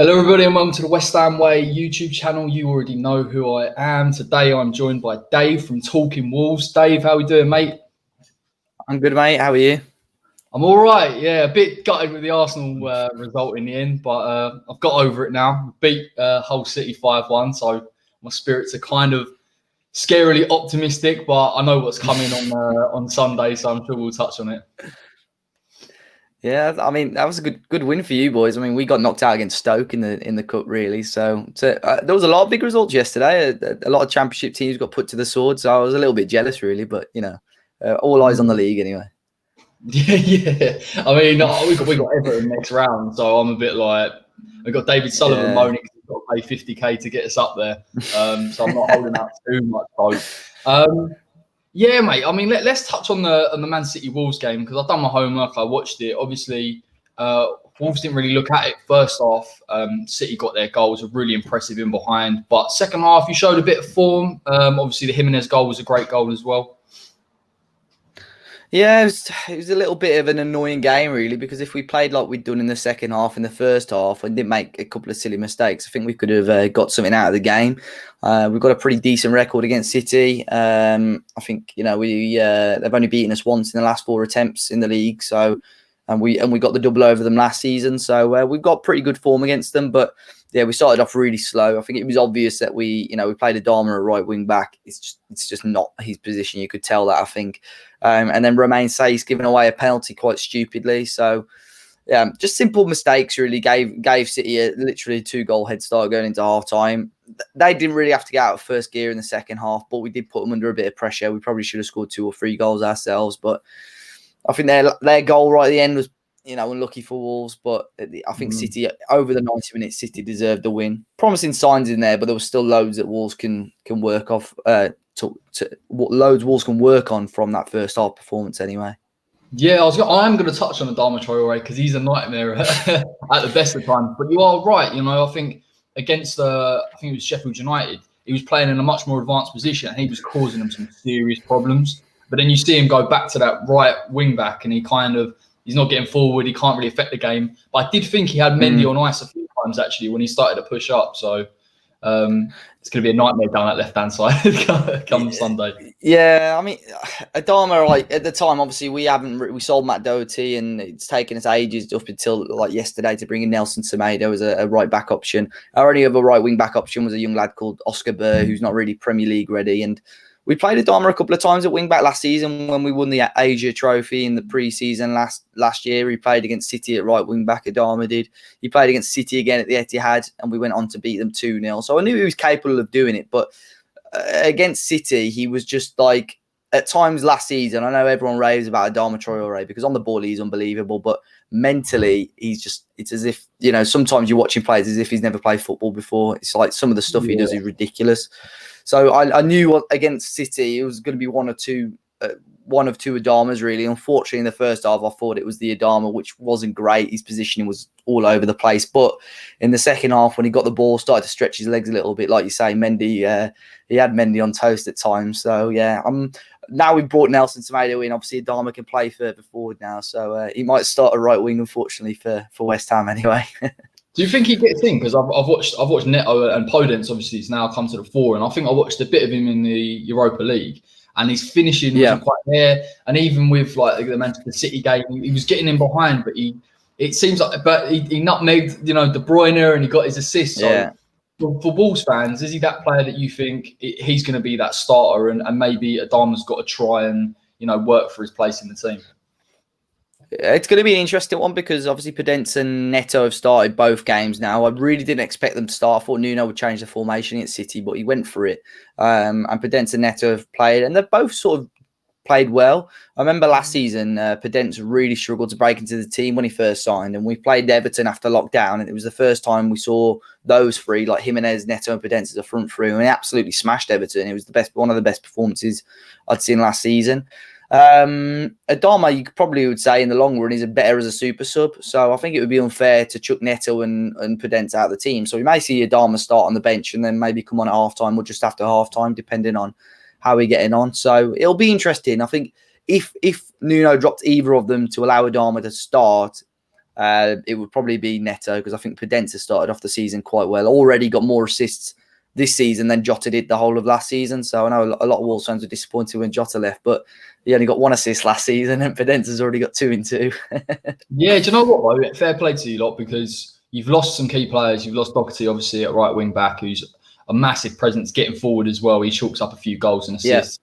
Hello, everybody, and welcome to the West Ham Way YouTube channel. You already know who I am. Today, I'm joined by Dave from Talking Wolves. Dave, how are we doing, mate? I'm good, mate. How are you? I'm all right. Yeah, a bit gutted with the Arsenal result in the end, but I've got over it now. Beat Hull City 5-1, so my spirits are kind of scarily optimistic, but I know what's coming on Sunday, so I'm sure we'll touch on it. Yeah, I mean that was a good win for you boys. I mean, we got knocked out against Stoke in the cup, really. So there was a lot of big results yesterday. A lot of Championship teams got put to the sword. So I was a little bit jealous, really. But all eyes on the league anyway. Yeah. I mean, we got Everton next round, so I'm a bit like we got David Sullivan moaning because he's got to pay 50k to get us up there. So I'm not holding out too much hope. Yeah, mate. I mean, let's touch on the Man City Wolves game because I've done my homework. I watched it. Obviously, Wolves didn't really look at it first half. City got their goals, were really impressive in behind. But second half, you showed a bit of form. Obviously, the Jimenez goal was a great goal as well. Yeah, it was a little bit of an annoying game, really, because if we played like we'd done in the second half, in the first half, and didn't make a couple of silly mistakes, I think we could have got something out of the game. We've got a pretty decent record against City. I think they've only beaten us once in the last 4 attempts in the league. So, and we got the double over them last season. So we've got pretty good form against them, but. Yeah, we started off really slow. I think it was obvious that we played Adama at right wing back. It's just not his position. You could tell that, I think. And then Romain Saiss giving away a penalty quite stupidly. So, yeah, just simple mistakes really gave City a literally 2-goal head start going into half time. They didn't really have to get out of first gear in the second half, but we did put them under a bit of pressure. We probably should have scored 2 or 3 goals ourselves, but I think their goal right at the end was unlucky for Wolves, but I think City, over the 90 minutes, City deserved the win. Promising signs in there, but there was still loads that Wolves can work off, loads Wolves can work on from that first half performance anyway. Yeah, I am going to touch on Adama Traore because he's a nightmare at the best of times. But you are right. I think against I think it was Sheffield United, he was playing in a much more advanced position and he was causing them some serious problems. But then you see him go back to that right wing back and he's not getting forward. He can't really affect the game. But I did think he had Mendy on ice a few times, actually, when he started to push up. So it's going to be a nightmare down that left-hand side come Sunday. Yeah, I mean, Adama, at the time, obviously, we sold Matt Doherty and it's taken us ages up until yesterday to bring in Nelson Semedo as a right-back option. Our only other right-wing-back option was a young lad called Oscar Burr, who's not really Premier League ready. And we played Adama a couple of times at wing-back last season when we won the Asia Trophy in the pre-season last year. He played against City at right wing-back, Adama did. He played against City again at the Etihad, and we went on to beat them 2-0. So I knew he was capable of doing it, but against City, he was just at times last season, I know everyone raves about Adama Traore because on the ball, he's unbelievable, but mentally, it's as if, sometimes you're watching players as if he's never played football before. It's like some of the stuff he does is ridiculous. So I knew against City it was going to be one of two Adamas, really. Unfortunately, in the first half, I thought it was the Adama, which wasn't great. His positioning was all over the place. But in the second half, when he got the ball, started to stretch his legs a little bit, like you say, Mendy, he had Mendy on toast at times. So, yeah, now we've brought Nelson Semedo in. Obviously, Adama can play further forward now. So he might start a right wing, unfortunately, for West Ham anyway. Do you think he gets in? Because I've watched Neto and Podence. Obviously, it's now come to the fore, and I think I watched a bit of him in the Europa League, and his finishing wasn't quite there. And even with the Manchester City game, he was getting in behind, but he nutmegged De Bruyne and he got his assist. So for Wolves fans, is he that player that you think he's going to be that starter, and maybe Adama's got to try and work for his place in the team? It's going to be an interesting one because obviously Podence and Neto have started both games now. I really didn't expect them to start. I thought Nuno would change the formation at City, but he went for it. And Podence and Neto have played, and they've both sort of played well. I remember last season, Podence really struggled to break into the team when he first signed, and we played Everton after lockdown, and it was the first time we saw those three, like Jimenez, Neto, and Podence as a front three, and he absolutely smashed Everton. It was one of the best performances I'd seen last season. Adama, you probably would say in the long run, is better as a super sub. So I think it would be unfair to chuck Neto and Podence out of the team. So we may see Adama start on the bench and then maybe come on at halftime or just after halftime, depending on how we're getting on. So it'll be interesting. I think if Nuno dropped either of them to allow Adama to start, it would probably be Neto, because I think Podence has started off the season quite well. Already got more assists this season than Jota did the whole of last season. So I know a lot of Wolves fans were disappointed when Jota left, but he only got 1 assist last season, and Podence has already got 2 in 2. Yeah, do you know what, though? Fair play to you lot, because you've lost some key players. You've lost Doherty, obviously, at right wing back, who's a massive presence getting forward as well. He chalks up a few goals and assists.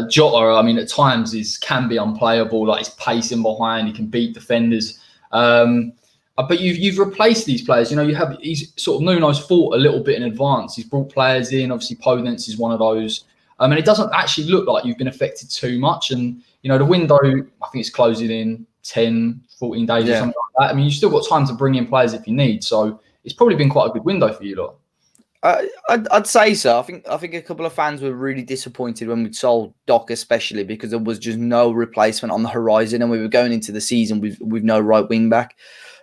Jota, I mean, at times can be unplayable. Like, his pace in behind, he can beat defenders. But you've replaced these players. You know, he's sort of Nuno's thought a little bit in advance. He's brought players in. Obviously, Podence is one of those. And it doesn't actually look like you've been affected too much. And, you know, the window, I think it's closing in 10, 14 days or something like that. I mean, you've still got time to bring in players if you need. So it's probably been quite a good window for you lot. I'd say so. I think a couple of fans were really disappointed when we sold Doc, especially because there was just no replacement on the horizon, and we were going into the season with no right wing back.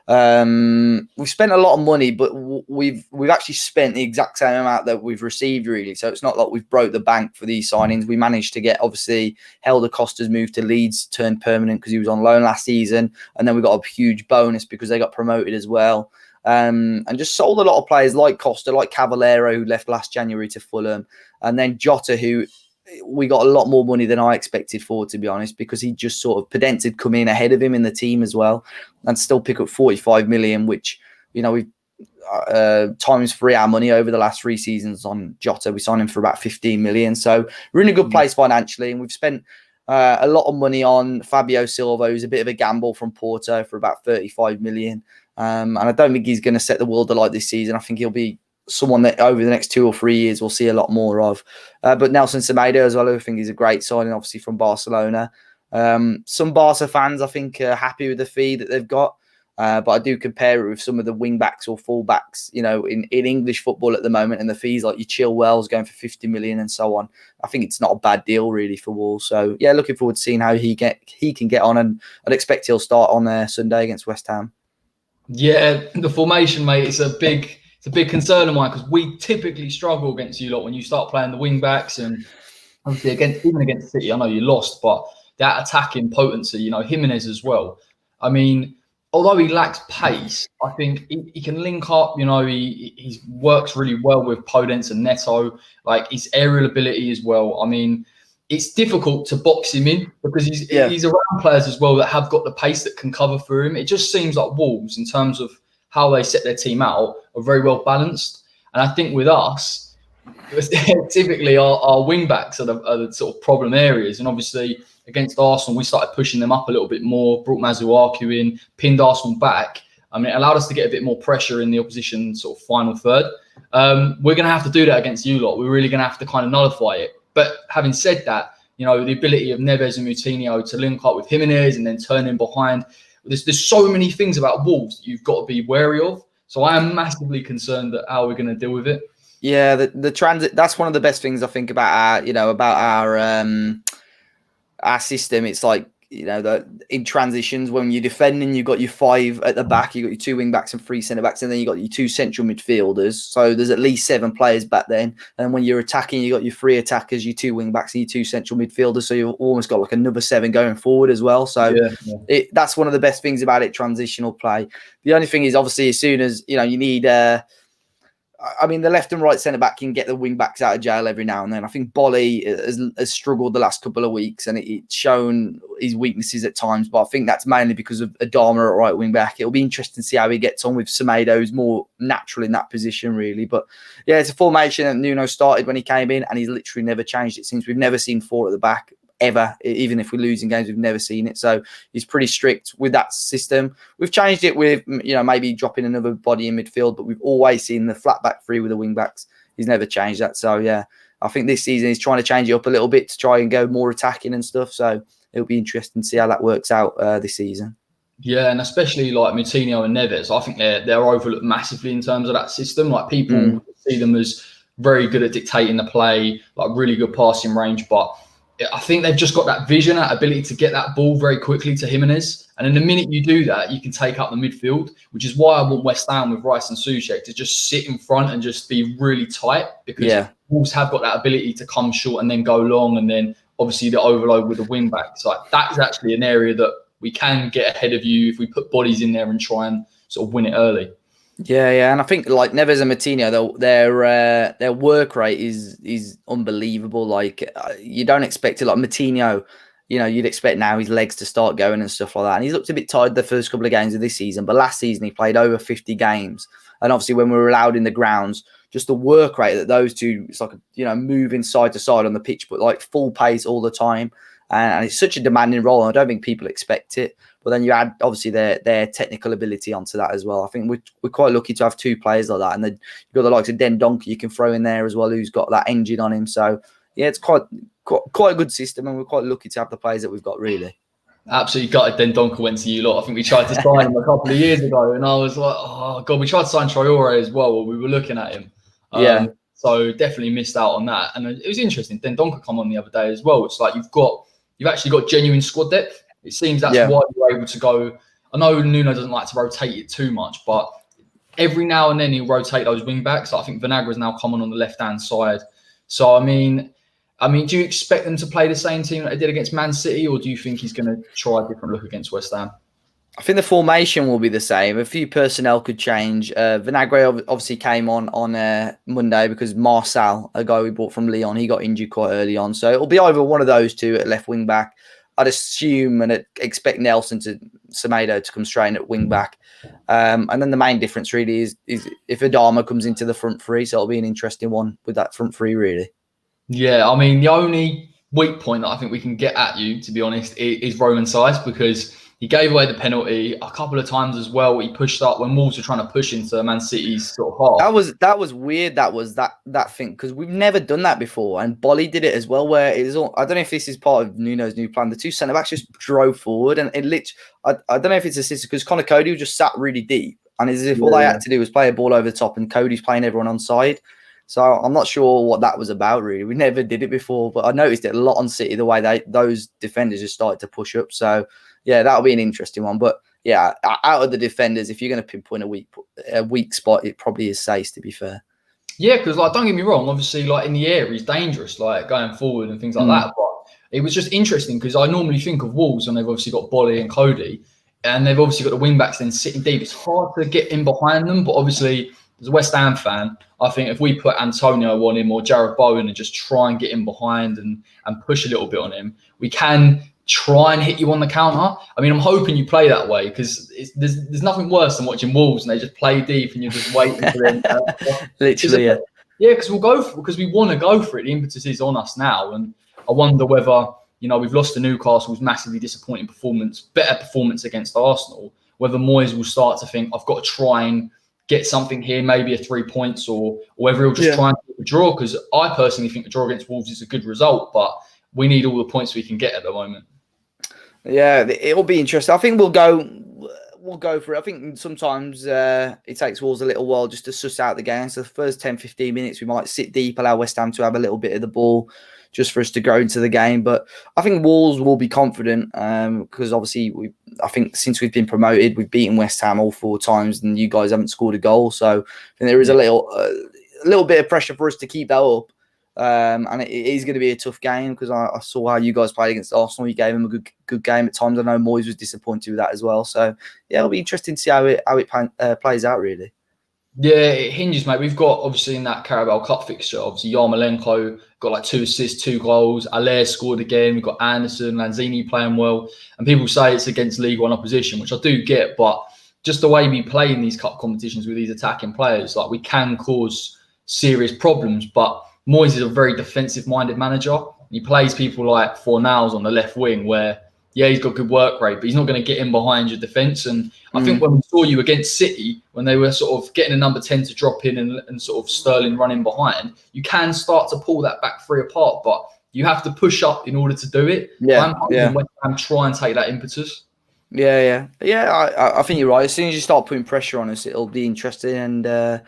We've spent a lot of money, but we've actually spent the exact same amount that we've received, really. So it's not like we've broke the bank for these signings. We managed to get, obviously, Helder Costa's moved to Leeds, turned permanent because he was on loan last season, and then we got a huge bonus because they got promoted as well. And just sold a lot of players like Costa, like Cavallero, who left last January to Fulham, and then Jota, who we got a lot more money than I expected for, to be honest, because he just sort of Podence had come in ahead of him in the team as well, and still pick up 45 million, which, you know, we've times 3 our money over the last 3 seasons on Jota. We signed him for about 15 million, so we're in a good place financially, and we've spent a lot of money on Fabio Silva, who's a bit of a gamble from Porto, for about 35 million. And I don't think he's going to set the world alight this season. I think he'll be someone that over the next 2 or 3 years we'll see a lot more of. But Nelson Semedo as well, I think he's a great signing, obviously, from Barcelona. Some Barca fans, I think, are happy with the fee that they've got. But I do compare it with some of the wing backs or full backs, you know, in English football at the moment, and the fees like your Chilwell's going for 50 million and so on. I think it's not a bad deal really for Wolves. So yeah, looking forward to seeing how he can get on, and I'd expect he'll start on Sunday against West Ham. Yeah, the formation, mate, it's a big concern of mine, because we typically struggle against you lot when you start playing the wing backs, and obviously even against City, I know you lost, but that attacking potency, you know, Jimenez as well. I mean, although he lacks pace, I think he can link up. You know, he works really well with Podence and Neto, like his aerial ability as well. I mean, it's difficult to box him in because he's around players as well that have got the pace that can cover for him. It just seems like Wolves, in terms of how they set their team out, are very well balanced. And I think with us, typically our wing backs are the sort of problem areas. And obviously against Arsenal, we started pushing them up a little bit more, brought Masuaku in, pinned Arsenal back. I mean, it allowed us to get a bit more pressure in the opposition sort of final third. We're going to have to do that against you lot. We're really going to have to kind of nullify it. But having said that, you know, the ability of Neves and Moutinho to link up with Jimenez and then turn in behind, there's so many things about Wolves that you've got to be wary of. So I am massively concerned at how we're going to deal with it. Yeah, the transit. That's one of the best things I think about our system. It's like, you know, in transitions, when you're defending, you've got your 5 at the back, you've got your 2 wing backs and 3 centre backs, and then you've got your 2 central midfielders. So there's at least 7 players back then. And when you're attacking, you've got your 3 attackers, your 2 wing backs, and your 2 central midfielders. So you've almost got like another 7 going forward as well. So that's one of the best things about it, transitional play. The only thing is, obviously, as soon as, you know, you need I mean, the left and right centre-back can get the wing-backs out of jail every now and then. I think Bolly has struggled the last couple of weeks, and it's shown his weaknesses at times, but I think that's mainly because of Adama at right wing-back. It'll be interesting to see how he gets on with Semedo, who's more natural in that position, really. But, yeah, it's a formation that Nuno started when he came in, and he's literally never changed it since. We've never seen 4 at the back, ever. Even if we're losing games, we've never seen it. So he's pretty strict with that system. We've changed it with, you know, maybe dropping another body in midfield, but we've always seen the flat back 3 with the wing backs. He's never changed that. So yeah, I think this season he's trying to change it up a little bit to try and go more attacking and stuff. So it'll be interesting to see how that works out this season. Yeah, and especially like Moutinho and Neves, I think they're overlooked massively in terms of that system. Like, people see them as very good at dictating the play, like really good passing range, but I think they've just got that vision, that ability to get that ball very quickly to Jimenez. And in the minute you do that, you can take up the midfield, which is why I want West Ham with Rice and Soucek to just sit in front and just be really tight, because Wolves have got that ability to come short and then go long, and then obviously the overload with the wing backs. Like, that is actually an area that we can get ahead of you if we put bodies in there and try and sort of win it early. Yeah, and I think like Neves and Matinho, their work rate is unbelievable. Like you don't expect it. Like Matinho, you'd expect now his legs to start going and stuff like that. And he's looked a bit tired the first couple of games of this season, but last season he played over 50 games. And obviously when we were allowed in the grounds, just the work rate that those two, it's like moving side to side on the pitch, but like full pace all the time. And it's such a demanding role. I don't think people expect it. But then you add obviously their technical ability onto that as well. I think we're quite lucky to have two players like that, and then you've got the likes of Dendoncker you can throw in there as well, who's got that engine on him. So yeah, it's quite a good system, and we're quite lucky to have the players that we've got really. Absolutely gutted Dendoncker went to you lot. I think we tried to sign him a couple of years ago, and I was like, oh god, we tried to sign Traore as well while we were looking at him. So definitely missed out on that, and it was interesting. Dendoncker come on the other day as well. It's like you've actually got genuine squad depth. It seems that's why you're able to go. I know Nuno doesn't like to rotate it too much, but every now and then he'll rotate those wing backs. I think Vinagra's now coming on the left-hand side. So, I mean, do you expect them to play the same team that they did against Man City, or do you think he's going to try a different look against West Ham? I think the formation will be the same. A few personnel could change. Vinagre obviously came on Monday because Marcel, a guy we bought from Lyon, he got injured quite early on. So it'll be either one of those two at left wing back. I'd assume and expect Semedo to come straight in at wing back. And then the main difference really is if Adama comes into the front three. So it'll be an interesting one with that front three, really. Yeah, I mean, the only weak point that I think we can get at you, to be honest, is Roman size, because he gave away the penalty a couple of times as well. He pushed up when Wolves were trying to push into Man City's sort of half. That was weird. That was that thing, because we've never done that before, and Bolly did it as well. Where it is all, I don't know if this is part of Nuno's new plan. The two centre backs just drove forward, and it literally, I don't know if it's a system because Connor Cody just sat really deep, and it's as if all they had to do was play a ball over the top, and Cody's playing everyone on side. So I'm not sure what that was about, really. We never did it before, but I noticed it a lot on City, the way those defenders just started to push up. So, yeah, that'll be an interesting one. But, yeah, out of the defenders, if you're going to pinpoint a weak spot, it probably is Sace, to be fair. Yeah, because, don't get me wrong, obviously, in the air, he's dangerous, going forward and things like that. But it was just interesting because I normally think of Wolves, and they've obviously got Bolly and Cody, and they've obviously got the wing-backs then sitting deep. It's hard to get in behind them, but obviously, as a West Ham fan, I think if we put Antonio on him or Jared Bowen and just try and get in behind and push a little bit on him, we can try and hit you on the counter. I mean, I'm hoping you play that way, because there's nothing worse than watching Wolves and they just play deep and you're just waiting for them. Literally, yeah. Yeah, because we want to go for it. The impetus is on us now, and I wonder whether we've lost to Newcastle's massively disappointing better performance against Arsenal. Whether Moyes will start to think I've got to try and get something here, maybe a 3 points, or whether he'll just try and get a draw. Because I personally think a draw against Wolves is a good result, but we need all the points we can get at the moment. Yeah, it'll be interesting. I think we'll go for it. I think sometimes it takes Wolves a little while just to suss out the game. So the first 10, 15 minutes, we might sit deep, allow West Ham to have a little bit of the ball just for us to go into the game. But I think Wolves will be confident because obviously I think since we've been promoted, we've beaten West Ham all 4 times and you guys haven't scored a goal. So I think there is a little bit of pressure for us to keep that up. And it is going to be a tough game because I saw how you guys played against Arsenal. You gave them a good game at times. I know Moyes was disappointed with that as well. So yeah, it'll be interesting to see how it plays out really. Yeah, it hinges, mate. We've got obviously in that Carabao Cup fixture, obviously Yarmolenko got 2 assists, 2 goals. Allaire scored again. We've got Anderson, Lanzini playing well, and people say it's against League One opposition, which I do get. But just the way we play in these cup competitions with these attacking players, we can cause serious problems. But Moyes is a very defensive-minded manager. He plays people like Fornals on the left wing where, yeah, he's got good work rate, but he's not going to get in behind your defence. And I think when we saw you against City, when they were sort of getting a number 10 to drop in and sort of Sterling running behind, you can start to pull that back 3 apart, but you have to push up in order to do it. I'm trying to take that impetus. Yeah. I think you're right. As soon as you start putting pressure on us, it'll be interesting. And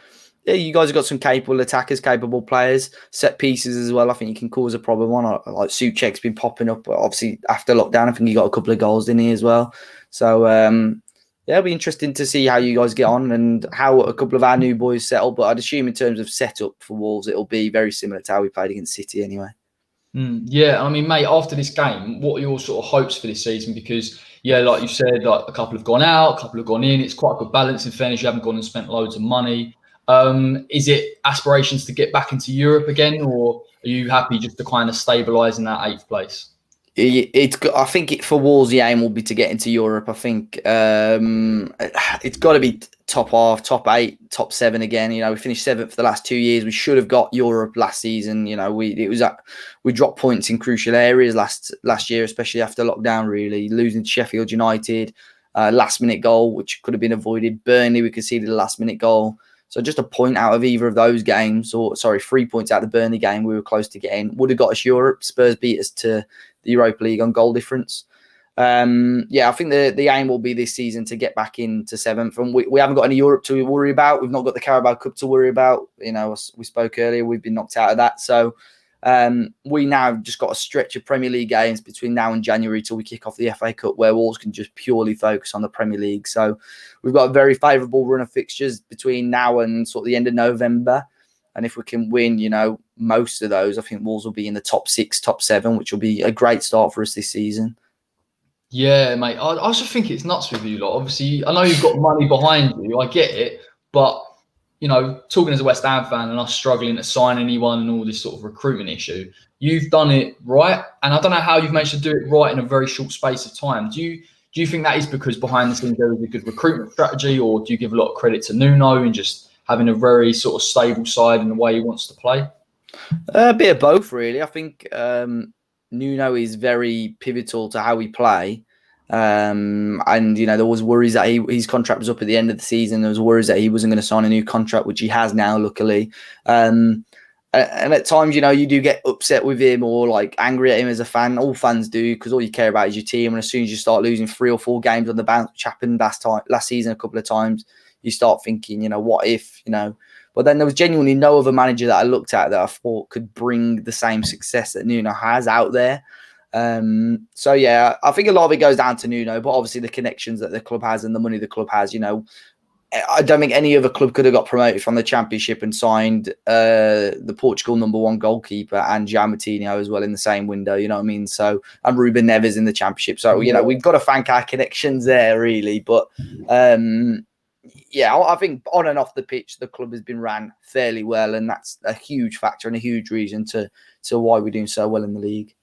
yeah, you guys have got some capable attackers, capable players, set pieces as well. I think you can cause a problem on. Like Souček's been popping up, obviously after lockdown. I think he got a couple of goals in here as well. So yeah, it'll be interesting to see how you guys get on and how a couple of our new boys settle. But I'd assume in terms of setup for Wolves, it'll be very similar to how we played against City anyway. Yeah, I mean, mate, after this game, what are your sort of hopes for this season? Because yeah, like you said, like a couple have gone out, a couple have gone in. It's quite a good balance. In fairness, you haven't gone and spent loads of money. Is it aspirations to get back into Europe again, or are you happy just to kind of stabilise in that 8th place? I think for Wolves, the aim will be to get into Europe. I think it's got to be top half, top 8, top 7 again. You know, we finished 7th for the last 2 years. We should have got Europe last season. You know, we dropped points in crucial areas last year, especially after lockdown. Really losing to Sheffield United, last minute goal which could have been avoided. Burnley, we conceded a last minute goal. So just a point out of either of those games, 3 points out of the Burnley game, we were close to getting. Would have got us Europe. Spurs beat us to the Europa League on goal difference. I think the aim will be this season to get back into 7th. And we haven't got any Europe to worry about. We've not got the Carabao Cup to worry about. You know, as we spoke earlier, we've been knocked out of that. So we now just got a stretch of Premier League games between now and January till we kick off the FA Cup, where Wolves can just purely focus on the Premier League. So we've got a very favourable run of fixtures between now and sort of the end of November. And if we can win, you know, most of those, I think Wolves will be in the top 6, top 7, which will be a great start for us this season. Yeah, mate. I just think it's nuts with you lot. Obviously, I know you've got money behind you. I get it. But, you know, talking as a West Ham fan and us struggling to sign anyone and all this sort of recruitment issue, you've done it right. And I don't know how you've managed to do it right in a very short space of time. Do you think that is because behind the scenes there is a good recruitment strategy, or do you give a lot of credit to Nuno and just having a very sort of stable side in the way he wants to play? A bit of both, really. I think Nuno is very pivotal to how we play. And, you know, there was worries that his contract was up at the end of the season. There was worries that he wasn't going to sign a new contract, which he has now, luckily. And at times, you know, you do get upset with him or like angry at him as a fan. All fans do, because all you care about is your team. And as soon as you start losing 3 or 4 games on the bounce, which happened last season a couple of times, you start thinking, you know, what if, you know. But then there was genuinely no other manager that I looked at that I thought could bring the same success that Nuno has out there. So, yeah, I think a lot of it goes down to Nuno, but obviously the connections that the club has and the money the club has, you know. I don't think any other club could have got promoted from the Championship and signed the Portugal #1 goalkeeper and João Moutinho as well in the same window, you know what I mean? So, and Ruben Neves in the Championship. So, you know, we've got to thank our connections there, really. But, yeah, I think on and off the pitch, the club has been ran fairly well, and that's a huge factor and a huge reason to why we're doing so well in the league.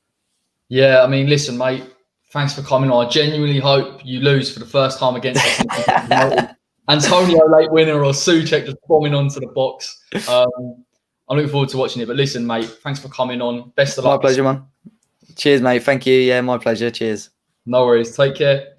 Yeah, I mean, listen, mate, thanks for coming on. I genuinely hope you lose for the first time against us. Antonio late winner or Souček just bombing onto the box. I'm looking forward to watching it. But listen, mate, thanks for coming on. Best of luck. My pleasure, man. Cheers, mate. Thank you. Yeah, my pleasure. Cheers. No worries. Take care.